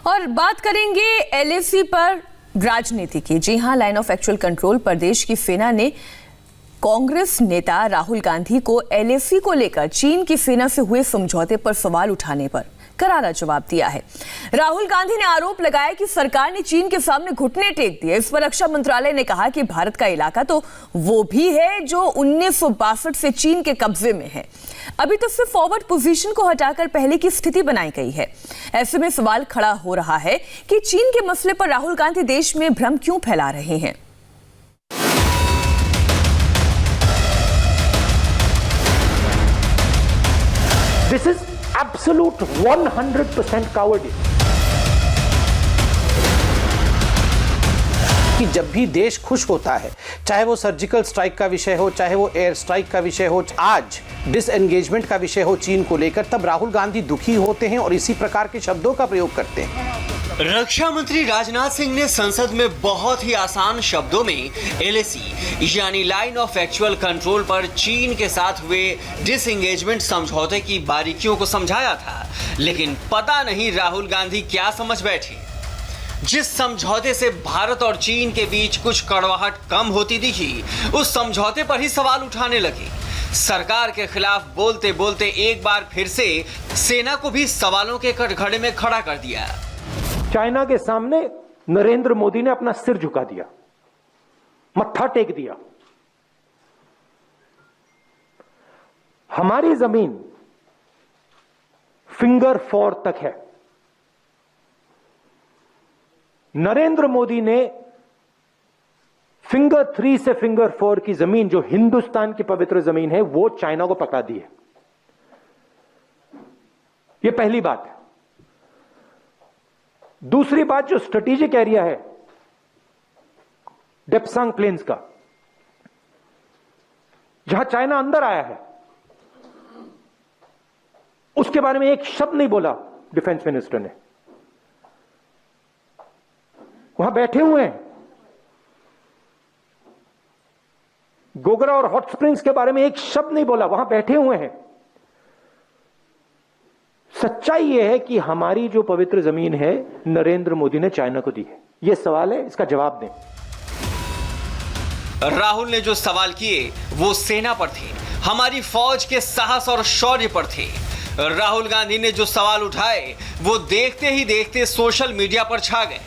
और बात करेंगे एलएसी पर राजनीति की। जी हां, लाइन ऑफ एक्चुअल कंट्रोल प्रदेश की सेना ने कांग्रेस नेता राहुल गांधी को एलएसी को लेकर चीन की सेना से हुए समझौते पर सवाल उठाने पर करारा जवाब दिया है। राहुल गांधी ने आरोप लगाया कि सरकार ने चीन के सामने घुटने टेक दिए। इस पर रक्षा मंत्रालय ने कहा कि भारत का इलाका तो वो भी है जो 1962 से चीन के कब्जे में है। अभी तो सिर्फ फॉरवर्ड पोजीशन को हटाकर पहले की स्थिति बनाई गई है। ऐसे में सवाल खड़ा हो रहा है कि चीन के मसले पर राहुल गांधी देश में भ्रम क्यों फैला रहे हैं। This is absolute 100% cowardice. कि जब भी देश खुश होता है, चाहे वो सर्जिकल स्ट्राइक का विषय हो, चाहे वो एयर स्ट्राइक का विषय हो, आज डिसएंगेजमेंट का विषय हो चीन को लेकर, तब राहुल गांधी दुखी होते हैं और इसी प्रकार के शब्दों का प्रयोग करते हैं। रक्षा मंत्री राजनाथ सिंह ने संसद में बहुत ही आसान शब्दों में एलएसी यानी लाइन ऑफ एक्चुअल कंट्रोल पर चीन के साथ हुए डिसएंगेजमेंट समझौते की बारीकियों को समझाया था, लेकिन पता नहीं राहुल गांधी क्या समझ बैठे। जिस समझौते से भारत और चीन के बीच कुछ कड़वाहट कम होती दिखी, उस समझौते पर ही सवाल उठाने लगे। सरकार के खिलाफ बोलते बोलते एक बार फिर से सेना को भी सवालों के कटघरे में खड़ा कर दिया। चाइना के सामने नरेंद्र मोदी ने अपना सिर झुका दिया, मत्था टेक दिया। हमारी जमीन फिंगर 4 तक है। नरेंद्र मोदी ने फिंगर 3 से फिंगर 4 की जमीन, जो हिंदुस्तान की पवित्र जमीन है, वो चाइना को पकड़ा दी है। यह पहली बात है। दूसरी बात, जो स्ट्रेटेजिक एरिया है डेप्सांग प्लेन्स का, जहां चाइना अंदर आया है, उसके बारे में एक शब्द नहीं बोला डिफेंस मिनिस्टर ने। वहां बैठे हुए हैं। गोगरा और हॉट स्प्रिंग्स के बारे में एक शब्द नहीं बोला, वहां बैठे हुए हैं। सच्चाई यह है कि हमारी जो पवित्र जमीन है नरेंद्र मोदी ने चाइना को दी है। यह सवाल है, इसका जवाब दें। राहुल ने जो सवाल किए वो सेना पर थे, हमारी फौज के साहस और शौर्य पर थे। राहुल गांधी ने जो सवाल उठाए वो देखते ही देखते सोशल मीडिया पर छा गए।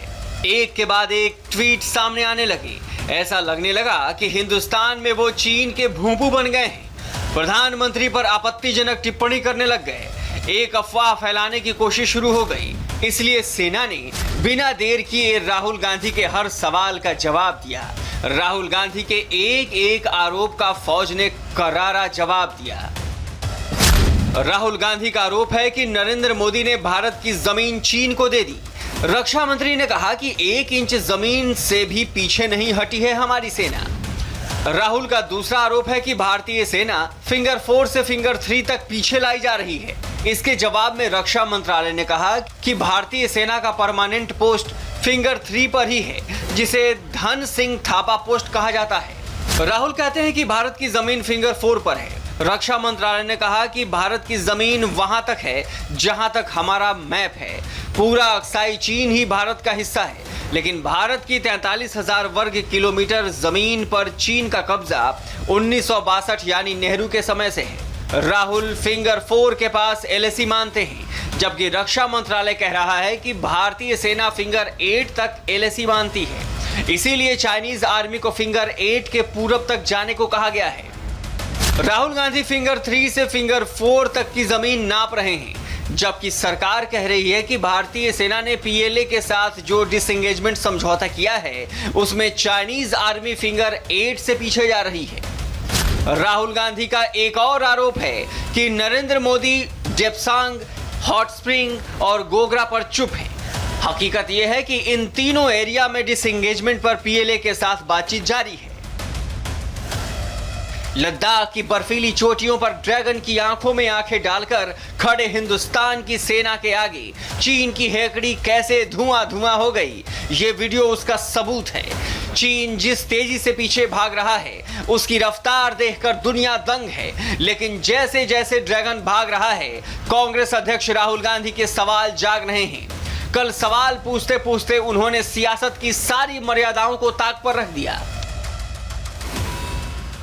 एक के बाद एक ट्वीट सामने आने लगे। ऐसा लगने लगा कि हिंदुस्तान में वो चीन के भूपू बन गए हैं। प्रधानमंत्री पर आपत्तिजनक टिप्पणी करने लग गए। एक अफवाह फैलाने की कोशिश शुरू हो गई। इसलिए सेना ने बिना देर किए राहुल गांधी के हर सवाल का जवाब दिया। राहुल गांधी के एक एक आरोप का फौज ने करारा जवाब दिया। राहुल गांधी का आरोप है कि नरेंद्र मोदी ने भारत की जमीन चीन को दे दी। रक्षा मंत्री ने कहा कि 1 इंच जमीन से भी पीछे नहीं हटी है हमारी सेना। राहुल का दूसरा आरोप है कि भारतीय सेना फिंगर 4 से फिंगर 3 तक पीछे लाई जा रही है। इसके जवाब में रक्षा मंत्रालय ने कहा कि भारतीय सेना का परमानेंट पोस्ट फिंगर 3 पर ही है, जिसे धन सिंह थापा पोस्ट कहा जाता है। राहुल कहते हैं कि भारत की जमीन फिंगर 4 पर है। रक्षा मंत्रालय ने कहा कि भारत की जमीन वहां तक है जहां तक हमारा मैप है। पूरा अक्साई चीन ही भारत का हिस्सा है, लेकिन भारत की 43,000 वर्ग किलोमीटर जमीन पर चीन का कब्जा 1962 यानी नेहरू के समय से है। राहुल फिंगर 4 के पास एलएसी मानते हैं, जबकि रक्षा मंत्रालय कह रहा है कि भारतीय सेना फिंगर 8 तक एलएसी मानती है। इसीलिए चाइनीज आर्मी को फिंगर 8 के पूरब तक जाने को कहा गया है। राहुल गांधी फिंगर 3 से फिंगर 4 तक की जमीन नाप रहे हैं, जबकि सरकार कह रही है कि भारतीय सेना ने पीएलए के साथ जो डिसएंगेजमेंट समझौता किया है उसमें चाइनीज आर्मी फिंगर 8 से पीछे जा रही है। राहुल गांधी का एक और आरोप है कि नरेंद्र मोदी डेप्सांग, हॉट स्प्रिंग और गोगरा पर चुप हैं। हकीकत यह है कि इन तीनों एरिया में डिसएंगेजमेंट पर पीएलए के साथ बातचीत जारी है। लद्दाख की बर्फीली चोटियों पर ड्रैगन की आंखों में आंखें डालकर खड़े हिंदुस्तान की सेना के आगे चीन की हेकड़ी कैसे धुआं धुआं हो गई, ये वीडियो उसका सबूत है। चीन जिस तेजी से पीछे भाग रहा है उसकी रफ्तार देखकर दुनिया दंग है, लेकिन जैसे जैसे ड्रैगन भाग रहा है कांग्रेस अध्यक्ष राहुल गांधी के सवाल जाग रहे हैं। कल सवाल पूछते पूछते उन्होंने सियासत की सारी मर्यादाओं को ताक पर रख दिया।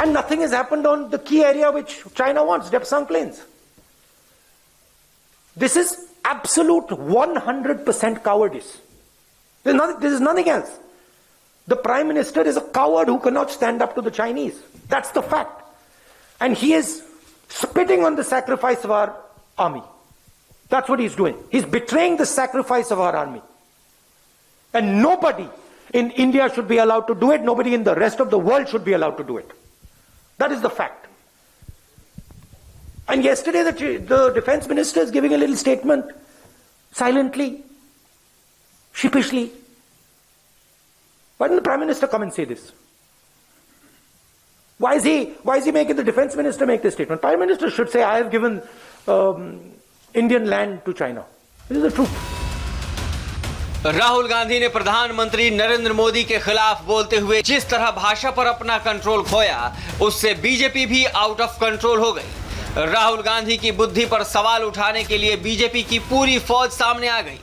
And nothing has happened on the key area which China wants, depth-sunk planes. This is absolute 100% cowardice. This is nothing else. The Prime Minister is a coward who cannot stand up to the Chinese. That's the fact. And he is spitting on the sacrifice of our army. That's what he's doing. He's betraying the sacrifice of our army. And nobody in India should be allowed to do it. Nobody in the rest of the world should be allowed to do it. That is the fact. And yesterday the defense minister is giving a little statement, silently, sheepishly. Why didn't the Prime Minister come and say this? Why is he making the defense minister make this statement? Prime Minister should say, I have given Indian land to China. This is the truth. Rahul Gandhi ने प्रधानमंत्री नरेंद्र मोदी के खिलाफ बोलते हुए जिस तरह भाषा पर अपना कंट्रोल खोया, उससे बीजेपी भी आउट ऑफ कंट्रोल हो गई। राहुल गांधी की बुद्धि पर सवाल उठाने के लिए बीजेपी की पूरी फौज सामने आ गई।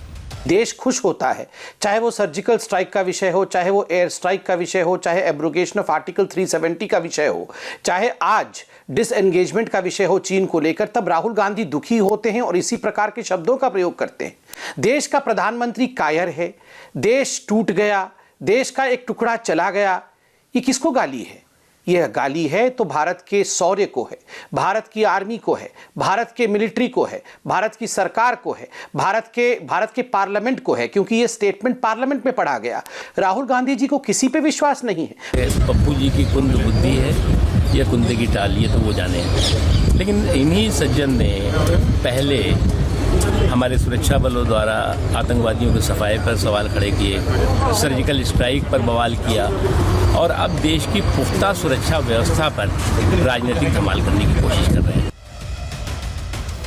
देश खुश होता है, चाहे वो सर्जिकल स्ट्राइक का विषय हो, चाहे वो एयर स्ट्राइक का विषय हो, चाहे एब्रोगेशन ऑफ आर्टिकल 370 का विषय हो, चाहे आज डिसएंगेजमेंट का विषय हो चीन को लेकर, तब राहुल गांधी दुखी होते हैं और इसी प्रकार के शब्दों का प्रयोग करते हैं। देश का प्रधानमंत्री कायर है, देश टूट गया, देश का एक टुकड़ा चला गया, ये किसको गाली है? यह गाली है तो भारत के शौर्य को है, भारत की आर्मी को है, भारत के मिलिट्री को है, भारत की सरकार को है, भारत के पार्लियामेंट को है, क्योंकि यह स्टेटमेंट पार्लियामेंट में पढ़ा गया। राहुल गांधी जी को किसी पे विश्वास नहीं है। पप्पू जी की कुंद बुद्धि है या कुंदे की टाल, ये तो वो जाने। लेकिन इन्हीं सज्जन ने पहले हमारे सुरक्षा बलों द्वारा आतंकवादियों की सफाई पर सवाल खड़े किए, सर्जिकल स्ट्राइक पर बवाल किया और अब देश की पुख्ता सुरक्षा व्यवस्था पर राजनीतिक धमाल करने की कोशिश कर रहे हैं।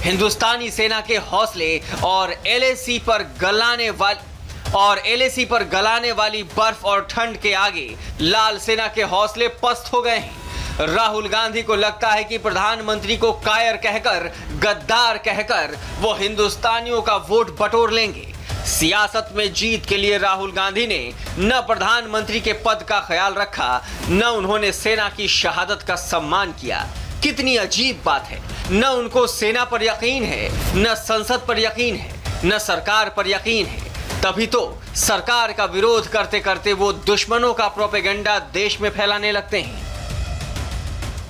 हिंदुस्तानी सेना के हौसले और एलएसी पर गलाने वाली बर्फ और ठंड के आगे लाल सेना के हौसले पस्त हो गए हैं। राहुल गांधी को लगता है कि प्रधानमंत्री को कायर कहकर, गद्दार कहकर वो हिंदुस्तानियों का वोट बटोर लेंगे। सियासत में जीत के लिए राहुल गांधी ने न प्रधानमंत्री के पद का ख्याल रखा, न उन्होंने सेना की शहादत का सम्मान किया। कितनी अजीब बात है। न उनको सेना पर यकीन है, न संसद पर यकीन है, न सरकार पर यकीन है। तभी तो सरकार का विरोध करते करते वो दुश्मनों का प्रोपेगेंडा देश में फैलाने लगते हैं।